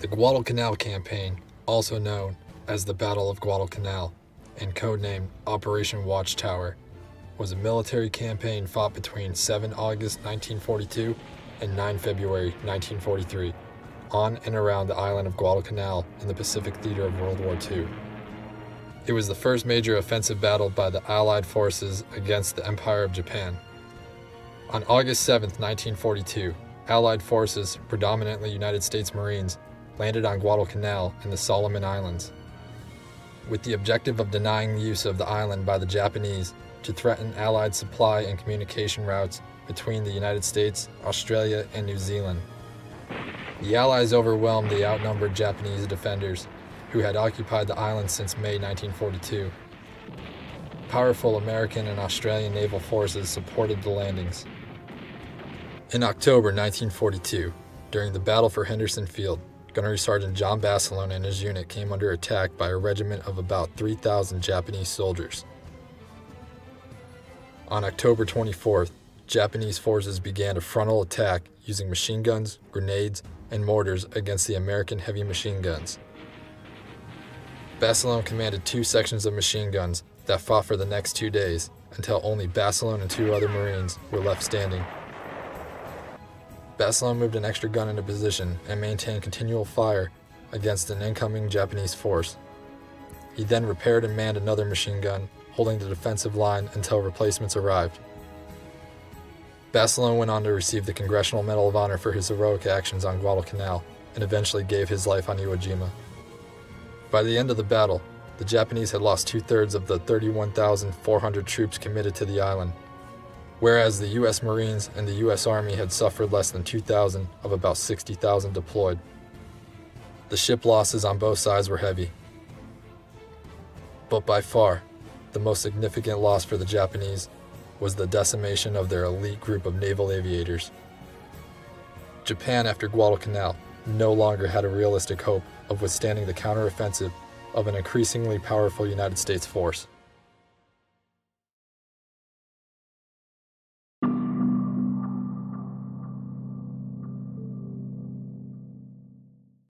The Guadalcanal Campaign, also known as the Battle of Guadalcanal and codenamed Operation Watchtower, was a military campaign fought between 7 August 1942 and 9 February 1943 on and around the island of Guadalcanal in the Pacific theater of World War II. It was the first major offensive battle by the Allied forces against the Empire of Japan. On August 7, 1942, Allied forces, predominantly United States Marines, landed on Guadalcanal in the Solomon Islands, with the objective of denying the use of the island by the Japanese to threaten Allied supply and communication routes between the United States, Australia, and New Zealand. The Allies overwhelmed the outnumbered Japanese defenders, who had occupied the island since May 1942. Powerful American and Australian naval forces supported the landings. In October 1942, during the Battle for Henderson Field, Gunnery Sergeant John Basilone and his unit came under attack by a regiment of about 3,000 Japanese soldiers. On October 24th, Japanese forces began a frontal attack using machine guns, grenades, and mortars against the American heavy machine guns. Basilone commanded 2 sections of machine guns that fought for the next 2 days until only Basilone and 2 other Marines were left standing. Basilone moved an extra gun into position and maintained continual fire against an incoming Japanese force. He then repaired and manned another machine gun, holding the defensive line until replacements arrived. Basilone went on to receive the Congressional Medal of Honor for his heroic actions on Guadalcanal and eventually gave his life on Iwo Jima. By the end of the battle, the Japanese had lost 2/3 of the 31,400 troops committed to the island, whereas the U.S. Marines and the U.S. Army had suffered less than 2,000 of about 60,000 deployed. The ship losses on both sides were heavy, but by far, the most significant loss for the Japanese was the decimation of their elite group of naval aviators. Japan, after Guadalcanal, no longer had a realistic hope of withstanding the counteroffensive of an increasingly powerful United States force.